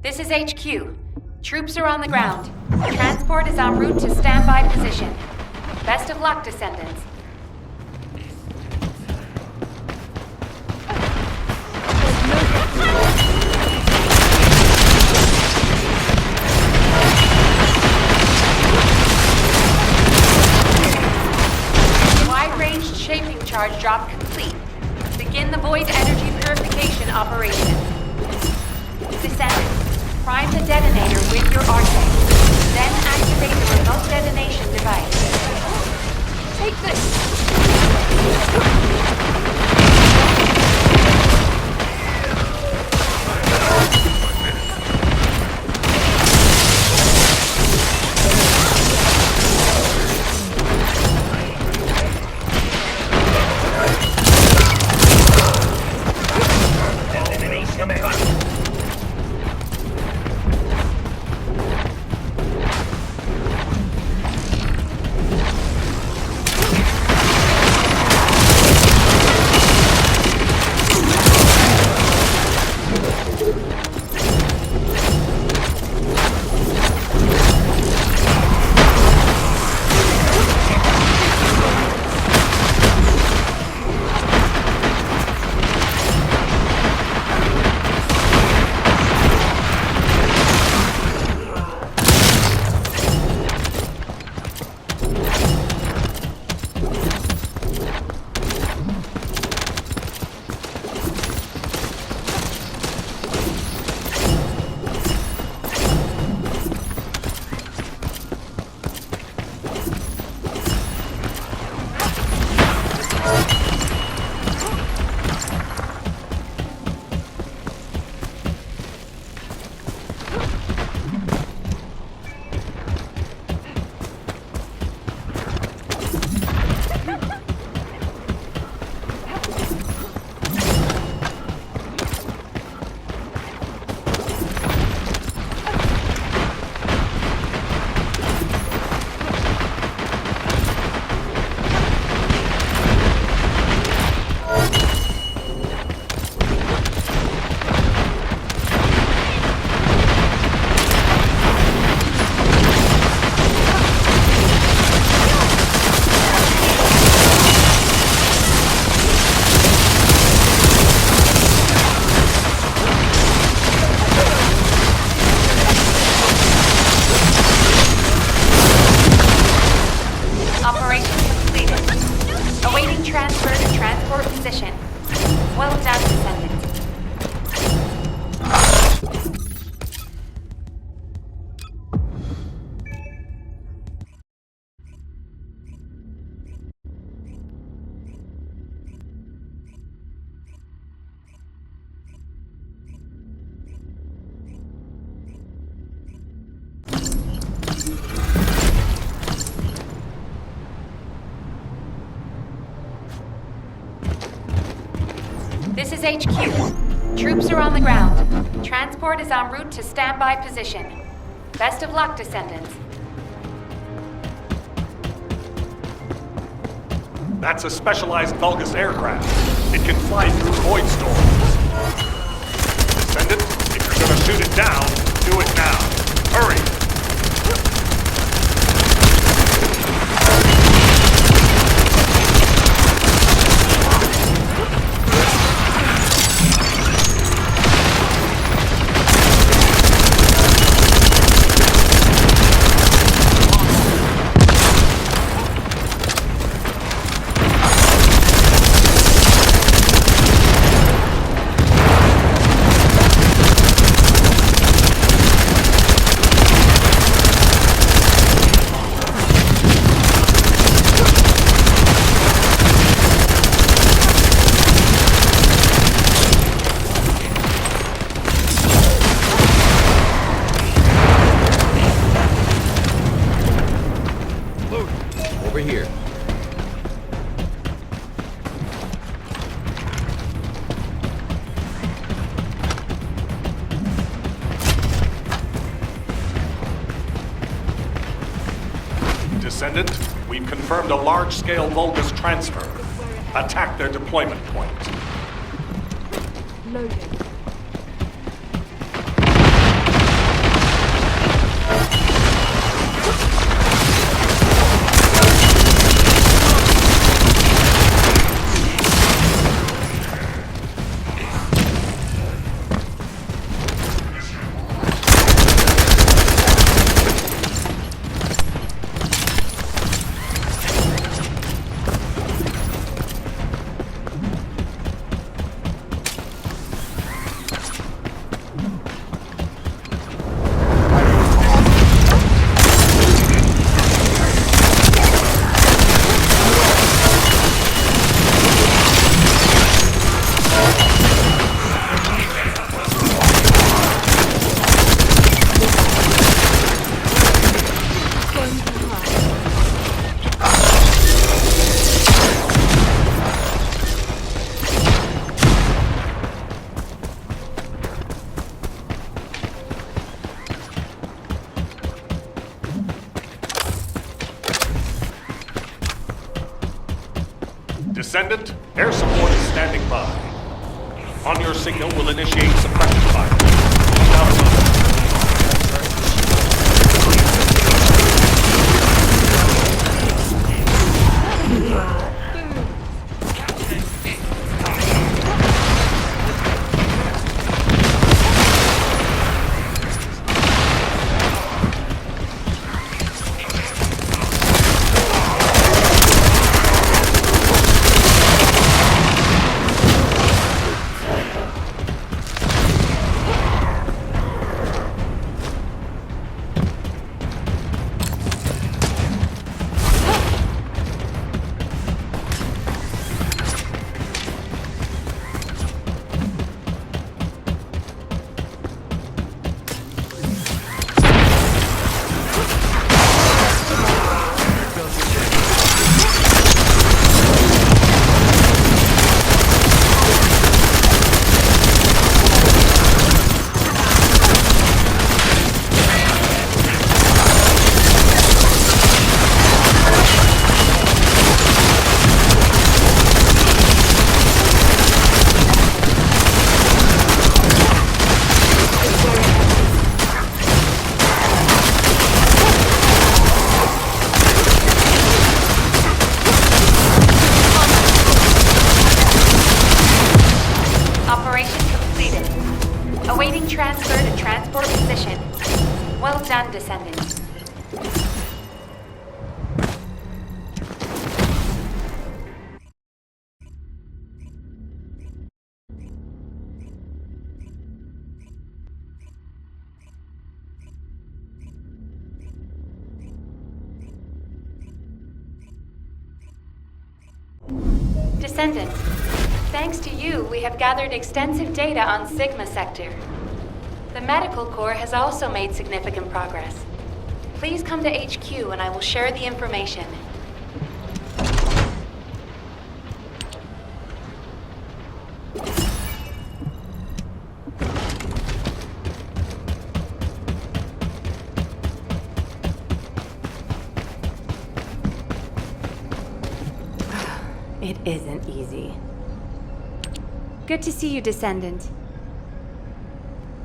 This is HQ. Troops are on the ground. Transport is en route to standby position. Best of luck, Descendants. Wide-range shaping charge drop complete. Begin the void energy purification operation. Descendants, prime the detonator with your arsenal. Then activate the remote detonation device. Take this! Well done, Descendant. This is HQ. Troops are on the ground. Transport is en route to standby position. Best of luck, Descendants. That's a specialized Vulgus aircraft. It can fly through void storms. Descendant, if you're gonna shoot it down, do it now. Hurry! Over here. Descendant, we've confirmed a large-scale Vulgus transfer. Attack their deployment point. Loading. Descendant, air support is standing by. On your signal, we'll initiate suppression fire. Now it's on. Awaiting transfer to transport position. Well done, Descendant. Descendant, thanks to you, we have gathered extensive data on Sigma Sector. The Medical Corps has also made significant progress. Please come to HQ and I will share the information. It isn't easy. Good to see you, Descendant.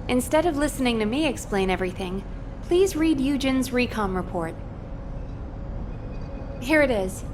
Instead of listening to me explain everything, please read Eugen's recon report. Here it is.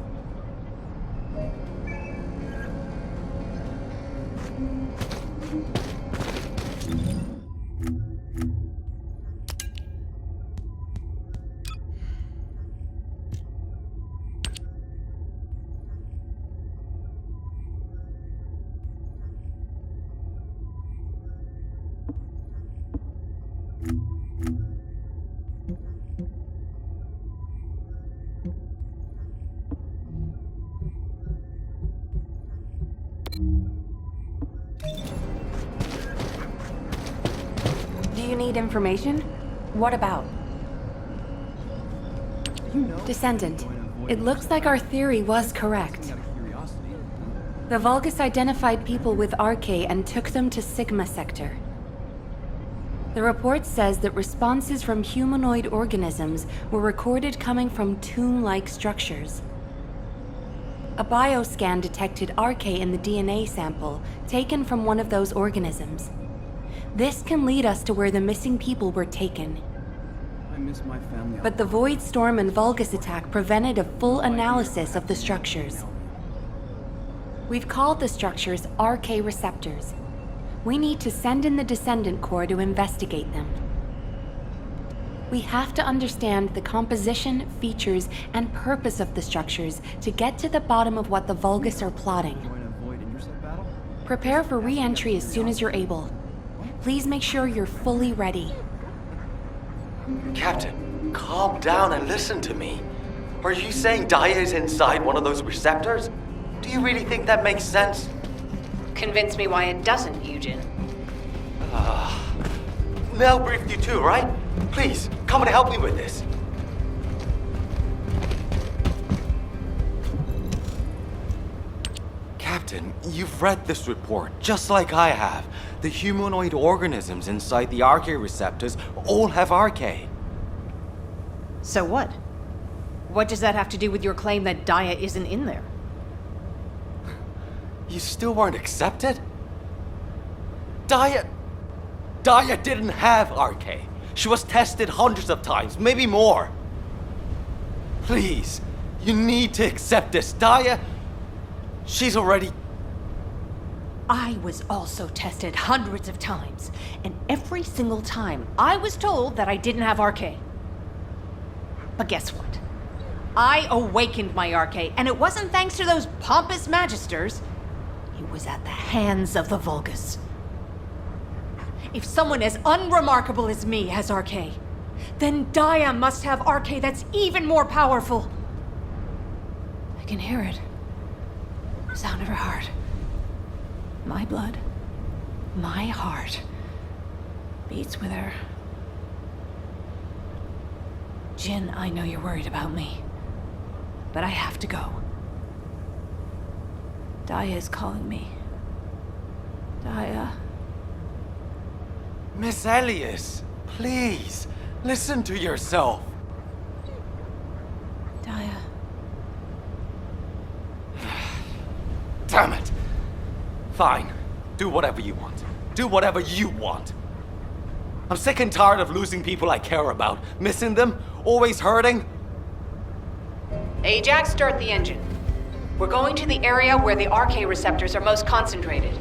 Do you need information? What about? Descendant, it looks like our theory was correct. The Vulgus identified people with RK and took them to Sigma Sector. The report says that responses from humanoid organisms were recorded coming from tomb-like structures. A bioscan detected RK in the DNA sample taken from one of those organisms. This can lead us to where the missing people were taken. I miss my family. But the Void Storm and Vulgus attack prevented a full analysis of the structures. We've called the structures RK receptors. We need to send in the Descendant Corps to investigate them. We have to understand the composition, features, and purpose of the structures to get to the bottom of what the Vulgus are plotting. Join a Void intercept battle? Prepare for re-entry as soon as you're able. Please make sure you're fully ready. Captain, calm down and listen to me. Are you saying Daya is inside one of those receptors? Do you really think that makes sense? Convince me why it doesn't, Eugen. Mel briefed you too, right? Please, come and help me with this. Captain, you've read this report just like I have. The humanoid organisms inside the RK receptors all have RK. So what? What does that have to do with your claim that Daya isn't in there? You still weren't accepted? Daya didn't have RK. She was tested hundreds of times, maybe more. Please, you need to accept this. Daya, she's already... I was also tested hundreds of times, and every single time I was told that I didn't have RK. But guess what? I awakened my RK, and it wasn't thanks to those pompous magisters. It was at the hands of the Vulgus. If someone as unremarkable as me has RK, then Daya must have RK that's even more powerful. I can hear it. The sound of her heart. My blood, my heart, beats with her. Jin, I know you're worried about me, but I have to go. Daya is calling me. Daya. Miss Elias, please, listen to yourself. Daya. Damn it. Fine. Do whatever you want. Do whatever you want. I'm sick and tired of losing people I care about, missing them, always hurting. Ajax, start the engine. We're going to the area where the RK receptors are most concentrated.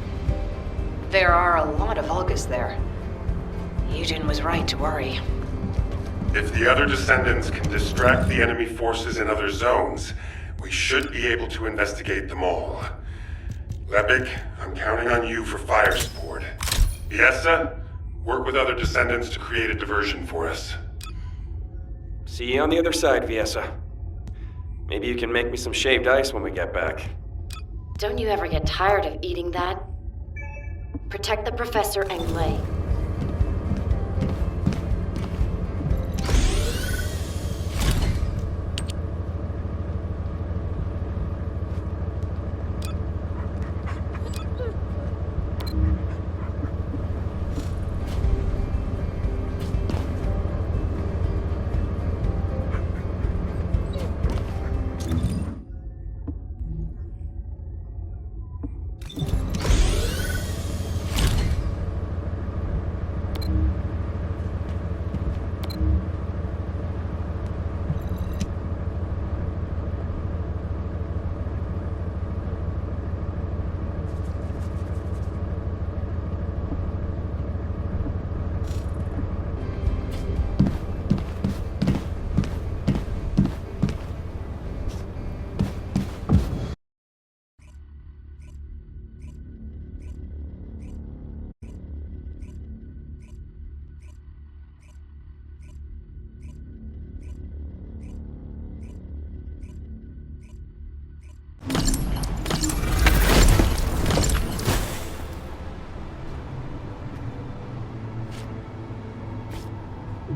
There are a lot of Vulgus there. Eugen was right to worry. If the other Descendants can distract the enemy forces in other zones, we should be able to investigate them all. Lepik, I'm counting on you for fire support. Biessa, work with other Descendants to create a diversion for us. See you on the other side, Viessa. Maybe you can make me some shaved ice when we get back. Don't you ever get tired of eating that? Protect the Professor and Glay.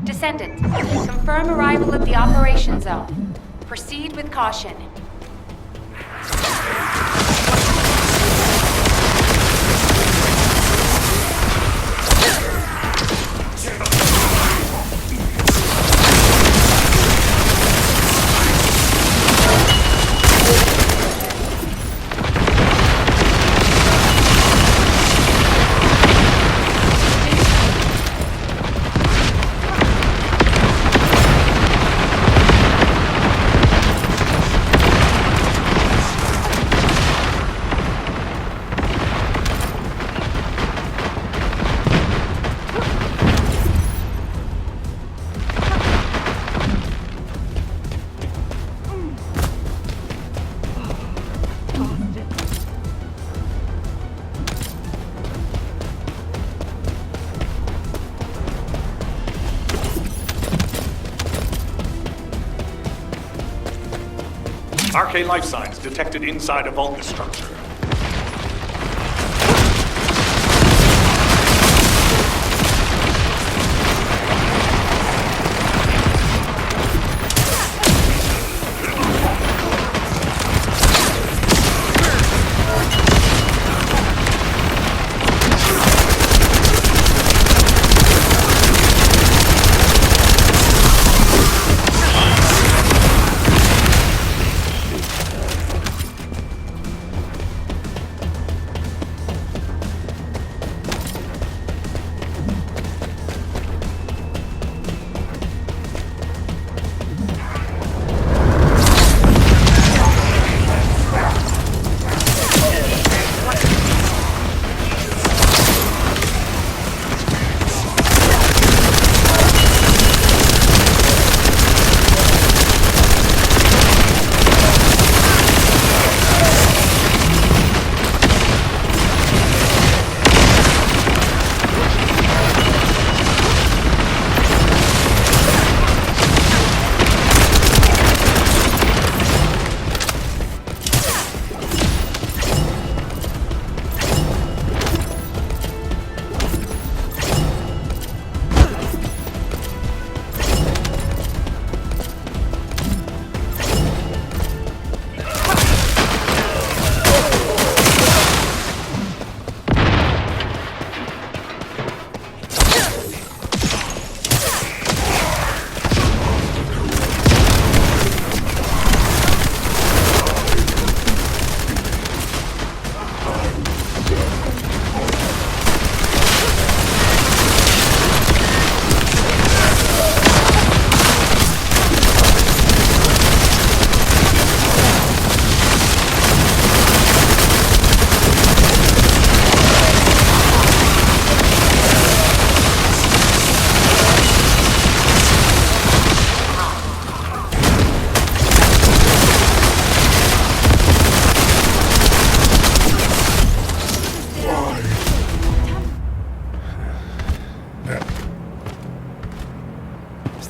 Descendant, confirm arrival at the operation zone. Proceed with caution. RK life signs detected inside a Vulgus structure.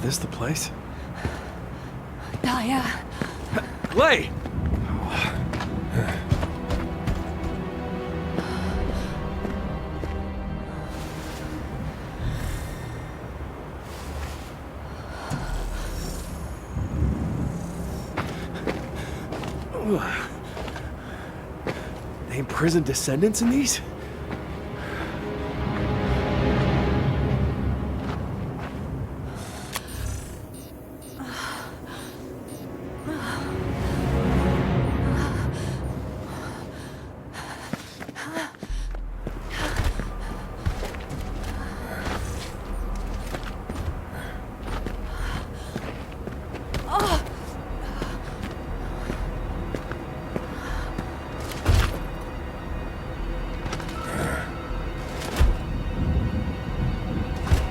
this the place? Daya. Lay! They imprisoned descendants in these?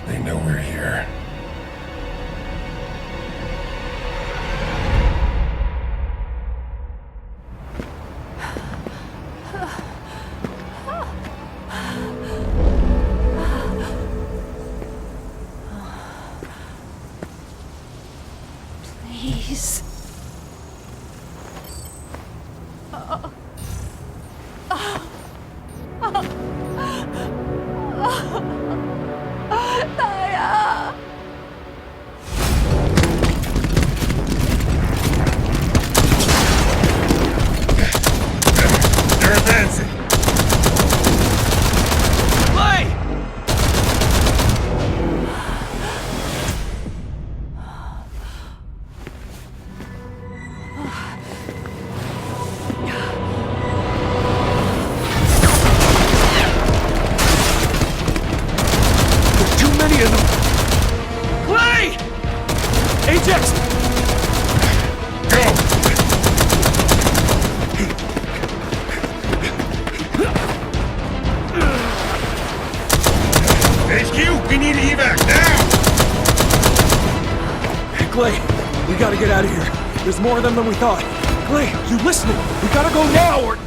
They know we're here. Please. Daya. They're advancing. Lay! There's too many of them! Clay! Ajax! Go! HQ, we need evac now! Clay, we gotta get out of here. There's more of them than we thought. Clay, you listening? We gotta go now or...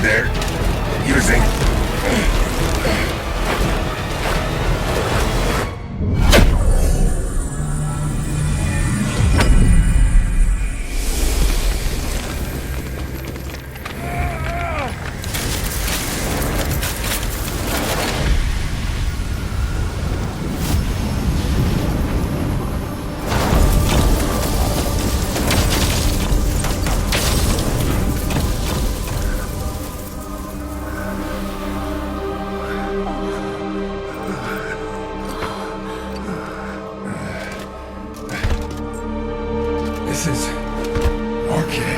They're using... This is... okay.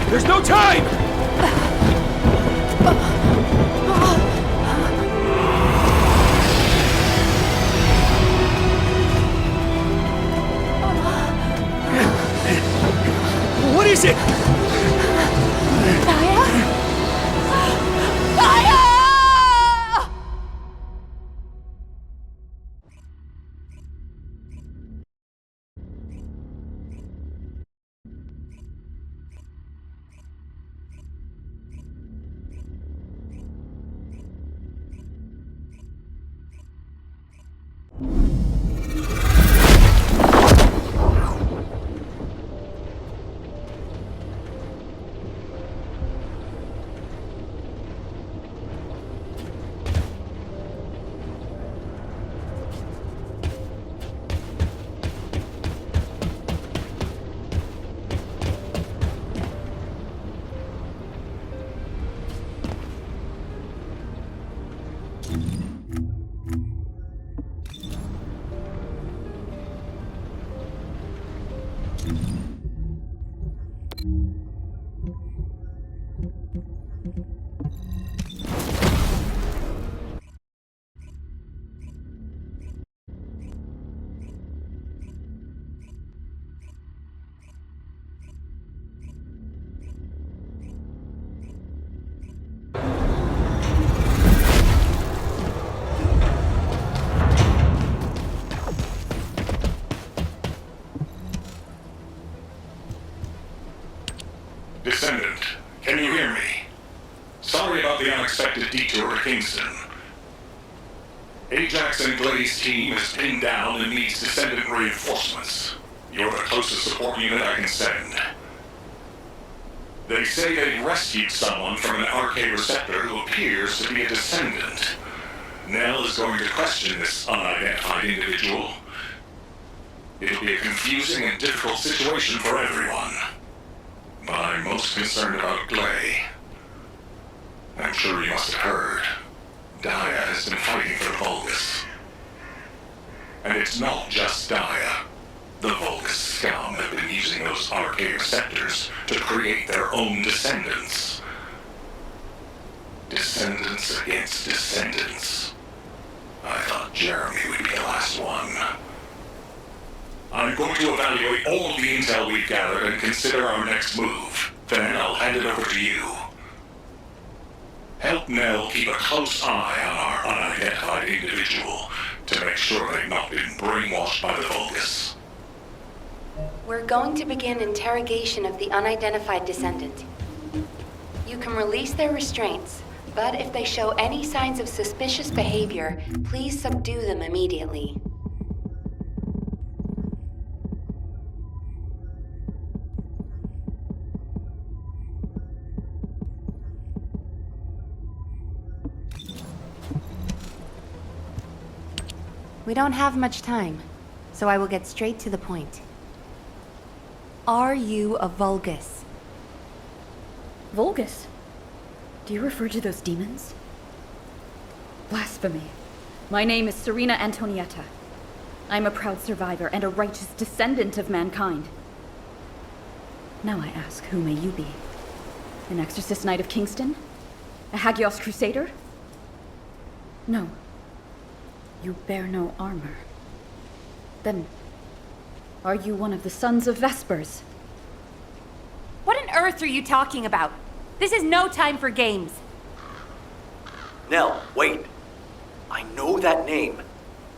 There's no time! What is it? Gaia? Gaia! Descendant, can you hear me? Sorry about the unexpected detour to Kingston. Ajax and Glay's team is pinned down and needs Descendant reinforcements. You're the closest support unit I can send. They say they rescued someone from an RK receptor who appears to be a Descendant. Nell is going to question this unidentified individual. It'll be a confusing and difficult situation for everyone. But I'm most concerned about Glay. I'm sure you must have heard. Dia has been fighting for the Vulgus. And it's not just Dia. The Vulgus scum have been using those RK receptors to create their own descendants. Descendants against descendants. I thought Jeremy would be the last one. I'm going to evaluate all of the intel we've gathered and consider our next move. Then I'll hand it over to you. Help Nell keep a close eye on our unidentified individual to make sure they've not been brainwashed by the Vulgus. We're going to begin interrogation of the unidentified descendant. You can release their restraints, but if they show any signs of suspicious behavior, please subdue them immediately. We don't have much time, so I will get straight to the point. Are you a Vulgus? Vulgus? Do you refer to those demons? Blasphemy. My name is Serena Antonietta. I'm a proud survivor and a righteous descendant of mankind. Now I ask, who may you be? An exorcist knight of Kingston? A Hagios crusader? No. You bear no armor. Then, are you one of the sons of Vespers? What on earth are you talking about? This is no time for games. Nell, wait. I know that name.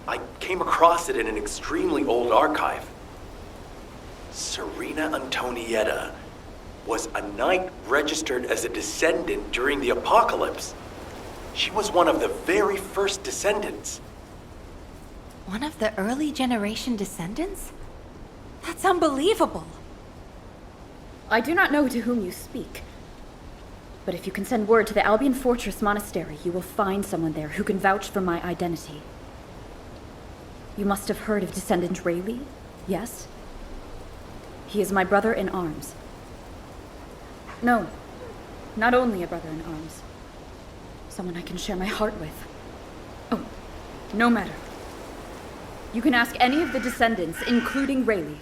I came across it in an extremely old archive. Serena Antonietta was a knight registered as a descendant during the apocalypse. She was one of the very first descendants. One of the early generation descendants? That's unbelievable. I do not know to whom you speak. But if you can send word to the Albion Fortress Monastery, you will find someone there who can vouch for my identity. You must have heard of Descendant Rayleigh, yes? He is my brother in arms. No, not only a brother in arms. Someone I can share my heart with. Oh, no matter. You can ask any of the descendants, including Rayleigh.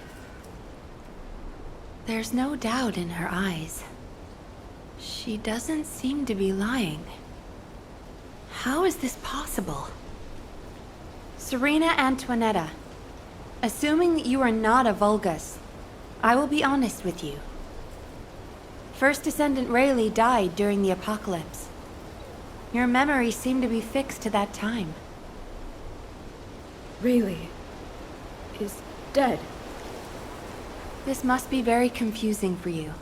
There's no doubt in her eyes. She doesn't seem to be lying. How is this possible? Serena Antoinetta, assuming that you are not a Vulgus, I will be honest with you. First Descendant Rayleigh died during the apocalypse. Your memory seemed to be fixed to that time. Rayleigh is dead. This must be very confusing for you.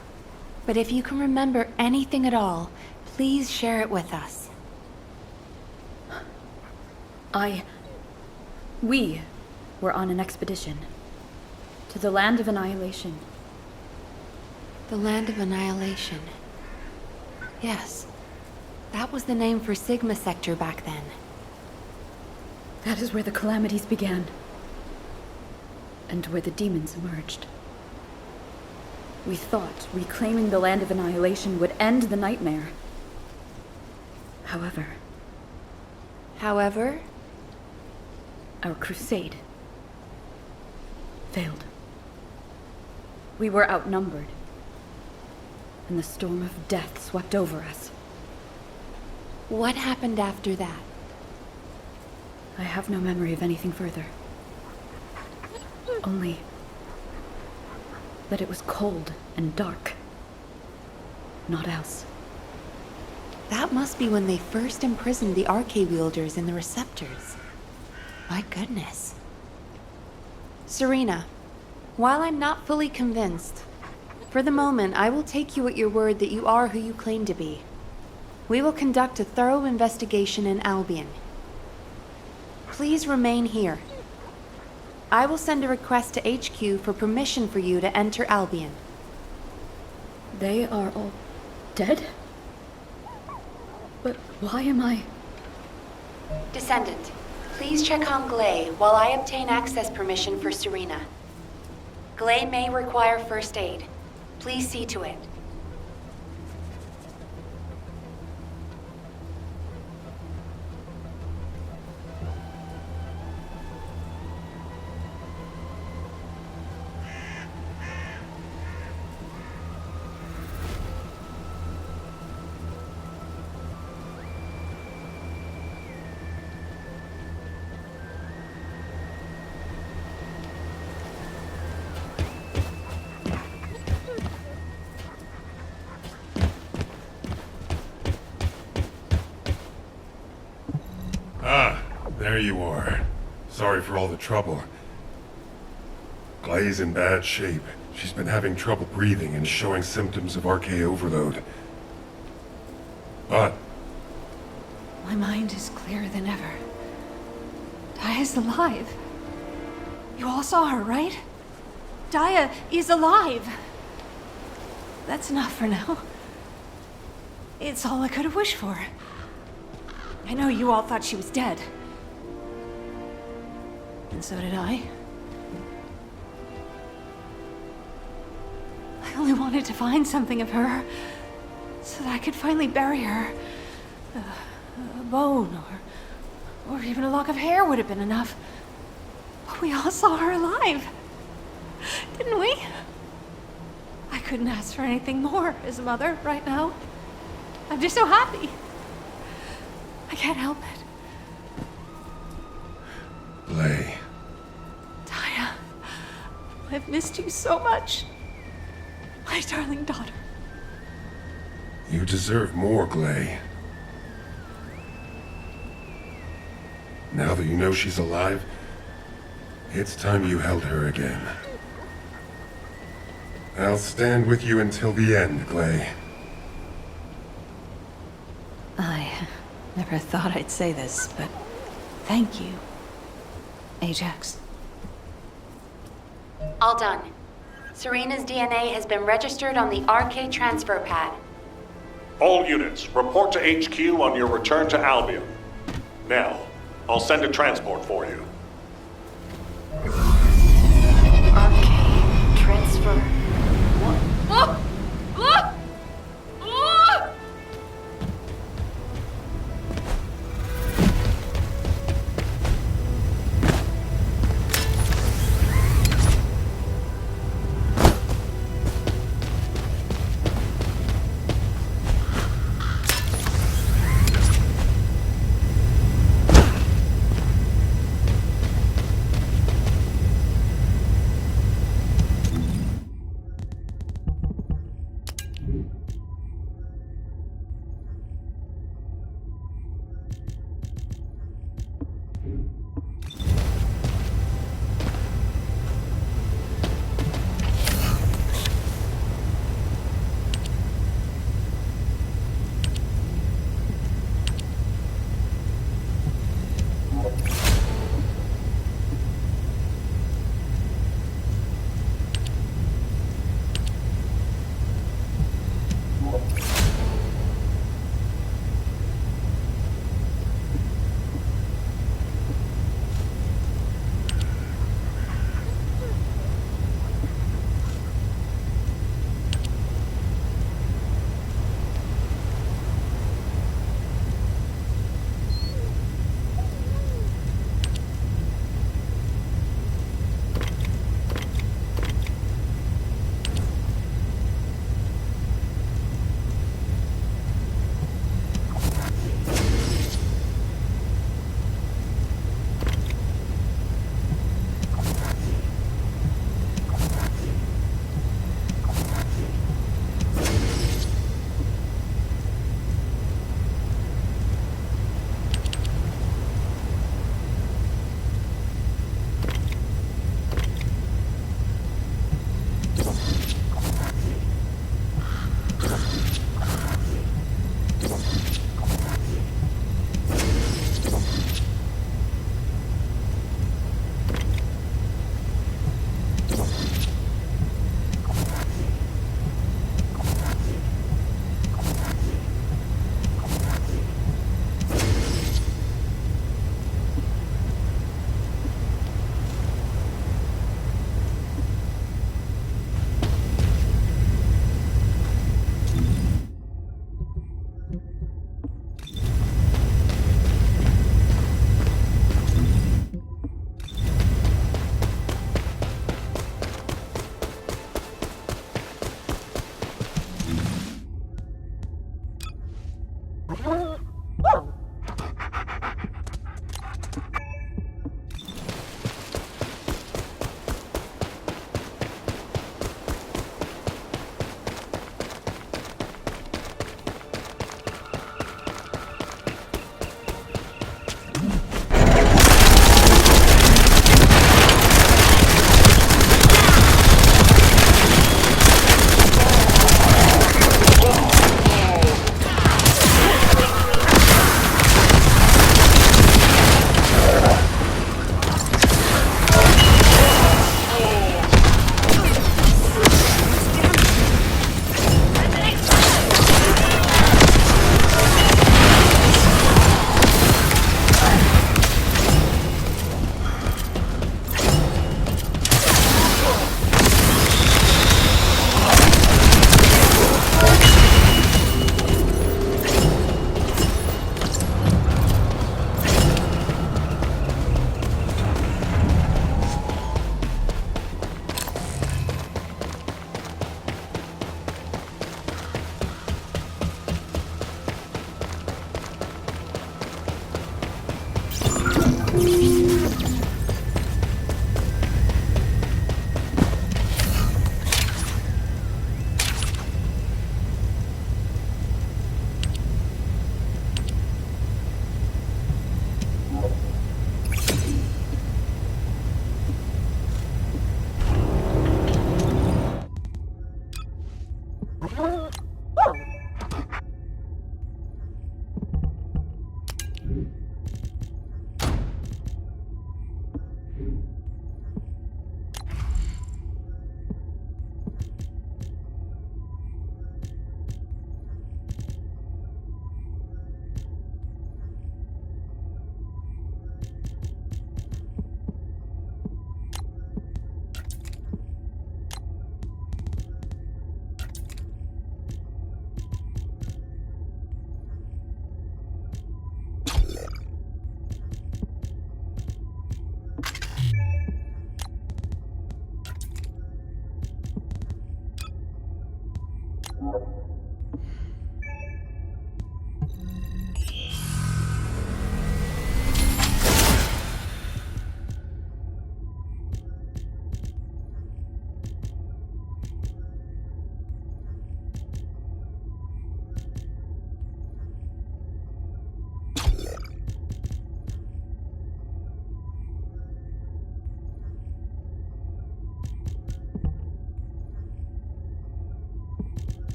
But if you can remember anything at all, please share it with us. We were on an expedition to the Land of Annihilation. The Land of Annihilation. Yes. That was the name for Sigma Sector back then. That is where the calamities began. And where the demons emerged. We thought reclaiming the Land of Annihilation would end the nightmare. However, our crusade failed. We were outnumbered, and the storm of death swept over us. What happened after that? I have no memory of anything further. Only that it was cold and dark. Not else. That must be when they first imprisoned the Arche-wielders in the receptors. My goodness. Serena, while I'm not fully convinced, for the moment I will take you at your word that you are who you claim to be. We will conduct a thorough investigation in Albion. Please remain here. I will send a request to HQ for permission for you to enter Albion. They are all dead? But why am I... Descendant, please check on Glay while I obtain access permission for Serena. Glay may require first aid. Please see to it. There you are. Sorry for all the trouble. Glay's in bad shape. She's been having trouble breathing and showing symptoms of Arche overload. But My mind is clearer than ever. Daya's alive. You all saw her, right? Daya is alive. That's enough for now. It's all I could have wished for. I know you all thought she was dead. And so did I. I only wanted to find something of her, so that I could finally bury her. A bone, or even a lock of hair would have been enough. But we all saw her alive, didn't we? I couldn't ask for anything more as a mother right now. I'm just so happy. I can't help it. Glay. Daya, I've missed you so much. My darling daughter. You deserve more, Glay. Now that you know she's alive, it's time you held her again. I'll stand with you until the end, Glay. I never thought I'd say this, but thank you, Ajax. All done. Serena's DNA has been registered on the Arche transfer pad. All units, report to HQ on your return to Albion. Now, I'll send a transport for you. Arche transfer. What?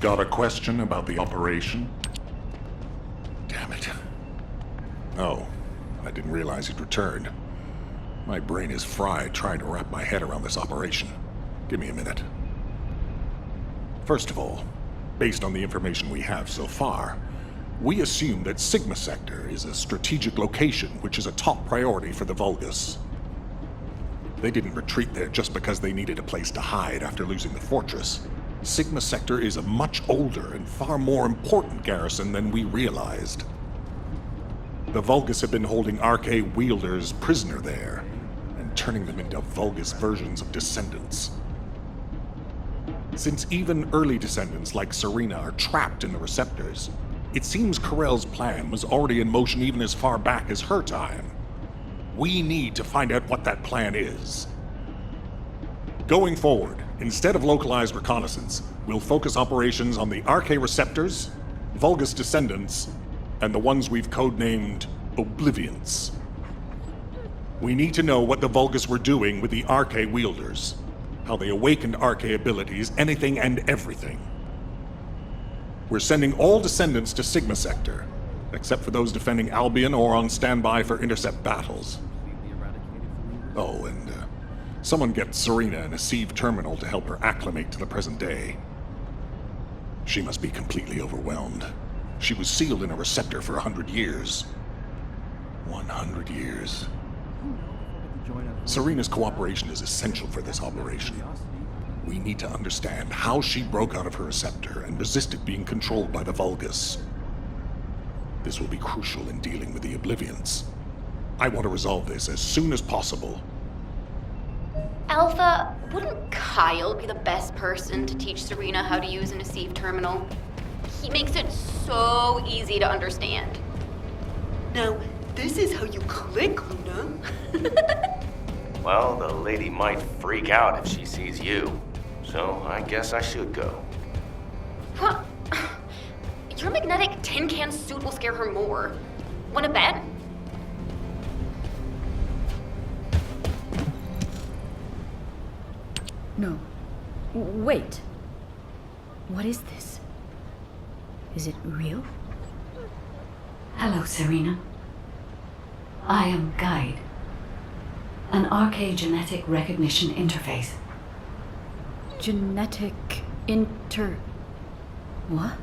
Got a question about the operation? Damn it. Oh, I didn't realize you'd returned. My brain is fried trying to wrap my head around this operation. Give me a minute. First of all, Based on the information we have so far, we assume that Sigma Sector is a strategic location which is a top priority for the Vulgus. They didn't retreat there just because they needed a place to hide after losing the fortress. Sigma Sector is a much older and far more important garrison than we realized. The Vulgus have been holding RK wielders prisoner there, and turning them into Vulgus versions of Descendants. Since even early Descendants like Serena are trapped in the receptors, it seems Corell's plan was already in motion even as far back as her time. We need to find out what that plan is. Going forward, instead of localized reconnaissance, we'll focus operations on the RK receptors, Vulgus Descendants, and the ones we've codenamed Oblivions. We need to know what the Vulgus were doing with the RK wielders, how they awakened RK abilities, anything and everything. We're sending all Descendants to Sigma Sector, except for those defending Albion or on standby for intercept battles. Oh, and someone get Serena in a sieve terminal to help her acclimate to the present day. She must be completely overwhelmed. She was sealed in a receptor for 100 years. 100 years. Serena's cooperation is essential for this operation. We need to understand how she broke out of her receptor and resisted being controlled by the Vulgus. This will be crucial in dealing with the Oblivions. I want to resolve this as soon as possible. Alpha, wouldn't Kyle be the best person to teach Serena how to use an Sieve terminal? He makes it so easy to understand. Now, this is how you click, Luna. Well, the lady might freak out if she sees you. So I guess I should go. What? Your magnetic tin can suit will scare her more. Wanna bet? No. Wait. What is this? Is it real? Hello, Serena. I am Guide, an RK genetic recognition interface. Genetic What?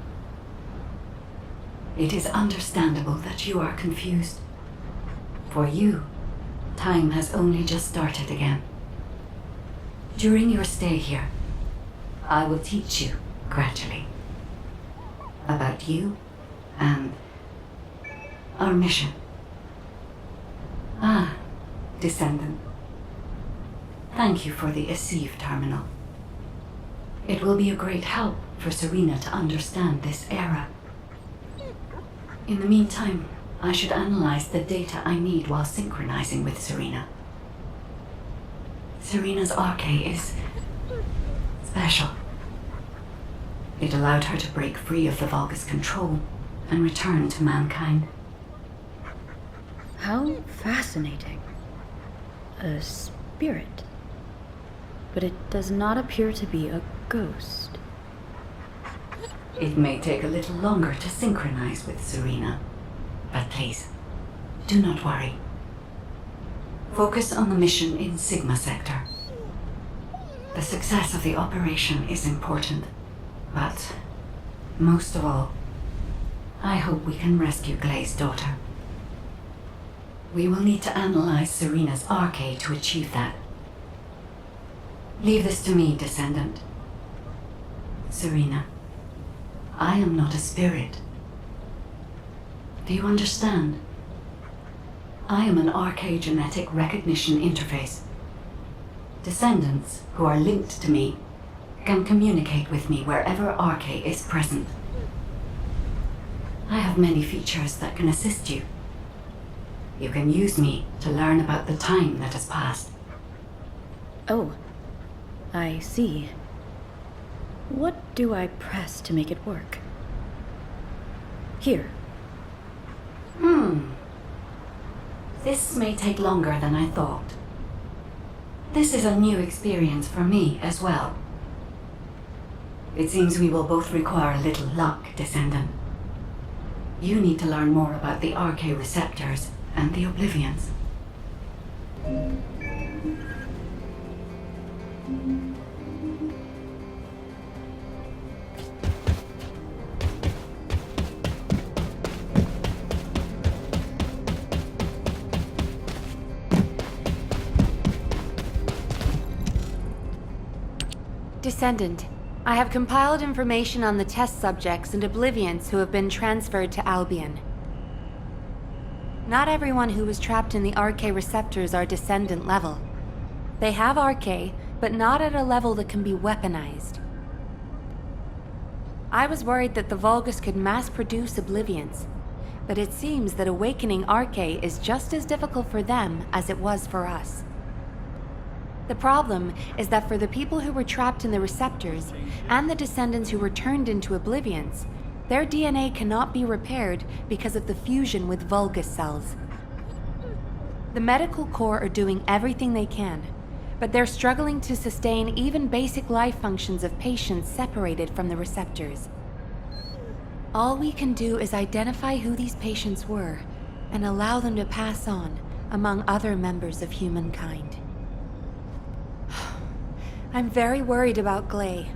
It is understandable that you are confused. For you, time has only just started again. During your stay here, I will teach you, gradually, about you and our mission. Ah, Descendant. Thank you for the Sieve terminal. It will be a great help for Serena to understand this era. In the meantime, I should analyze the data I need while synchronizing with Serena. Serena's RK is special. It allowed her to break free of the Vulgus control and return to mankind. How fascinating. A spirit. But it does not appear to be a ghost. It may take a little longer to synchronize with Serena, but please, do not worry. Focus on the mission in Sigma Sector. The success of the operation is important, but most of all, I hope we can rescue Glay's daughter. We will need to analyze Serena's RK to achieve that. Leave this to me, Descendant. Serena, I am not a spirit. Do you understand? I am an RK genetic recognition interface. Descendants who are linked to me can communicate with me wherever RK is present. I have many features that can assist you. You can use me to learn about the time that has passed. Oh, I see. What do I press to make it work? Here. This may take longer than I thought. This is a new experience for me as well. It seems we will both require a little luck, Descendant. You need to learn more about the RK receptors and the Oblivions. Descendant, I have compiled information on the test subjects and Oblivions who have been transferred to Albion. Not everyone who was trapped in the RK receptors are Descendant level. They have RK, but not at a level that can be weaponized. I was worried that the Vulgus could mass-produce Oblivions, but it seems that awakening RK is just as difficult for them as it was for us. The problem is that for the people who were trapped in the receptors, and the Descendants who were turned into Oblivions, their DNA cannot be repaired because of the fusion with Vulgus cells. The medical corps are doing everything they can, but they're struggling to sustain even basic life functions of patients separated from the receptors. All we can do is identify who these patients were and allow them to pass on among other members of humankind. I'm very worried about Glay.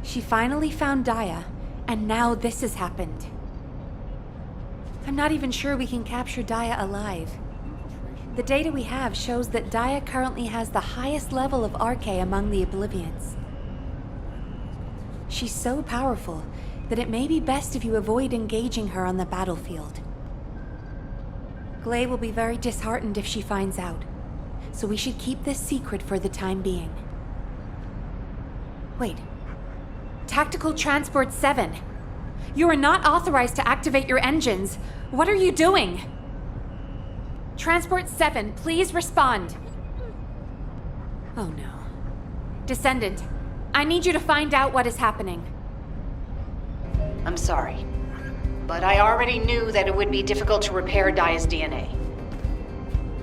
She finally found Daya, and now this has happened. I'm not even sure we can capture Daya alive. The data we have shows that Daya currently has the highest level of RK among the Oblivions. She's so powerful that it may be best if you avoid engaging her on the battlefield. Glay will be very disheartened if she finds out, so we should keep this secret for the time being. Wait. Tactical Transport 7. You are not authorized to activate your engines. What are you doing? Transport 7, please respond. Oh no. Descendant, I need you to find out what is happening. I'm sorry, but I already knew that it would be difficult to repair Daya's DNA.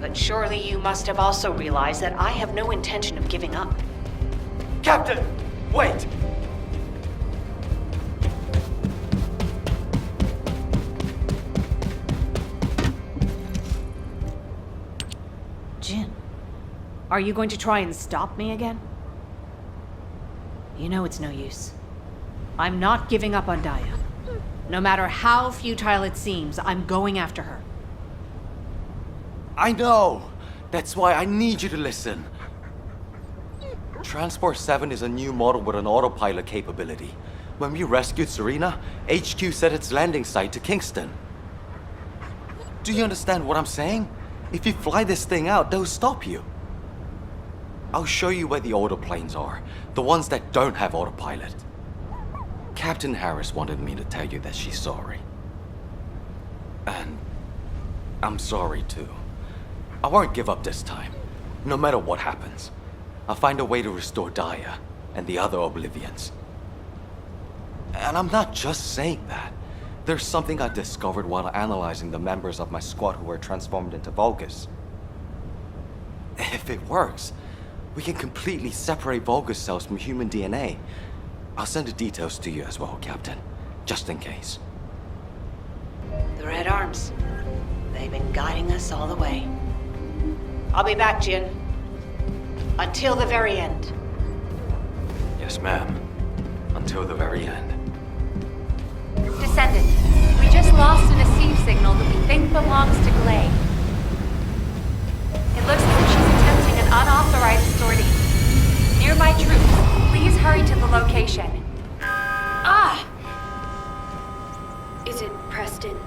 But surely you must have also realized that I have no intention of giving up. Captain! Wait! Jin, are you going to try and stop me again? You know it's no use. I'm not giving up on Daya. No matter how futile it seems, I'm going after her. I know! That's why I need you to listen. Transport 7 is a new model with an autopilot capability. When we rescued Serena, HQ set its landing site to Kingston. Do you understand what I'm saying? If you fly this thing out, they'll stop you. I'll show you where the autoplanes are, the ones that don't have autopilot. Captain Harris wanted me to tell you that she's sorry. And I'm sorry too. I won't give up this time, no matter what happens. I'll find a way to restore Daya and the other Oblivions. And I'm not just saying that. There's something I discovered while analyzing the members of my squad who were transformed into Vulgus. If it works, we can completely separate Vulgus cells from human DNA. I'll send the details to you as well, Captain, just in case. The Red Arms. They've been guiding us all the way. I'll be back, Jin. Until the very end. Yes, ma'am. Until the very end. Descendant, we just lost an Asif signal that we think belongs to Glay. It looks like she's attempting an unauthorized sortie. Nearby troops, please hurry to the location. Ah! Is it Preston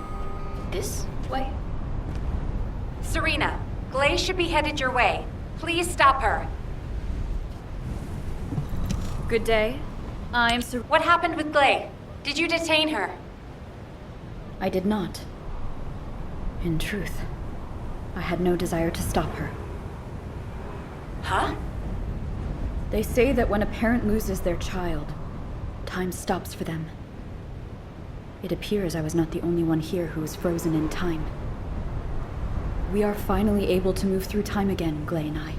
this way? Serena, Glay should be headed your way. Please stop her. Good day. I'm What happened with Glay? Did you detain her? I did not. In truth, I had no desire to stop her. Huh? They say that when a parent loses their child, time stops for them. It appears I was not the only one here who was frozen in time. We are finally able to move through time again, Glay and I.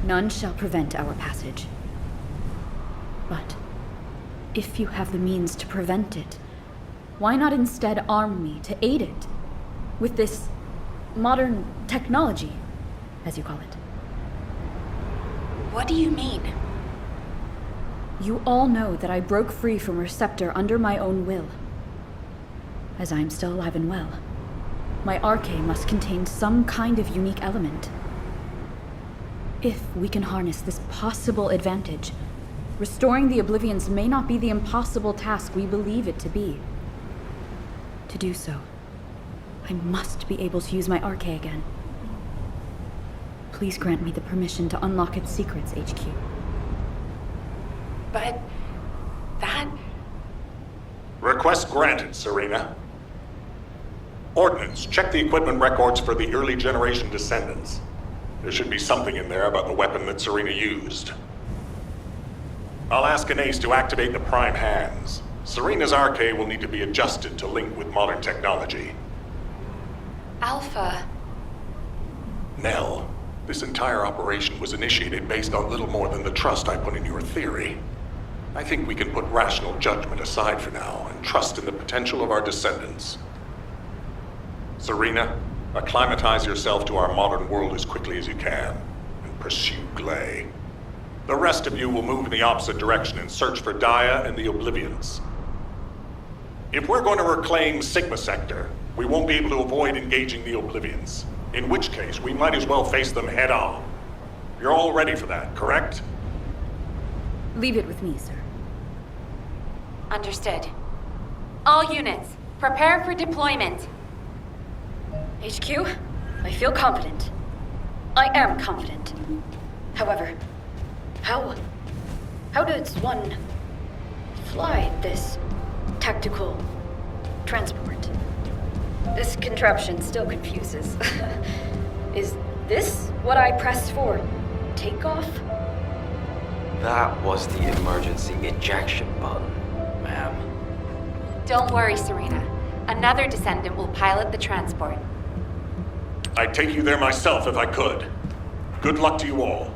None shall prevent our passage. But if you have the means to prevent it, why not instead arm me to aid it with this modern technology, as you call it? What do you mean? You all know that I broke free from Receptor under my own will. As I am still alive and well, my RK must contain some kind of unique element. If we can harness this possible advantage, Restoring the Oblivions may not be the impossible task we believe it to be. To do so, I must be able to use my RK again. Please grant me the permission to unlock its secrets, HQ. But that... Request granted, Serena. Ordnance, check the equipment records for the early generation Descendants. There should be something in there about the weapon that Serena used. I'll ask Anais to activate the Prime Hands. Serena's RK will need to be adjusted to link with modern technology. Alpha... Nell, this entire operation was initiated based on little more than the trust I put in your theory. I think we can put rational judgment aside for now and trust in the potential of our Descendants. Serena, acclimatize yourself to our modern world as quickly as you can, and pursue Glay. The rest of you will move in the opposite direction and search for Dia and the Oblivions. If we're going to reclaim Sigma Sector, we won't be able to avoid engaging the Oblivions. In which case, we might as well face them head on. You're all ready for that, correct? Leave it with me, sir. Understood. All units, prepare for deployment. HQ, I feel confident. I am confident. However, how does one fly this tactical transport? This contraption still confuses. Is this what I pressed for? Takeoff? That was the emergency ejection button, ma'am. Don't worry, Serena. Another Descendant will pilot the transport. I'd take you there myself if I could. Good luck to you all.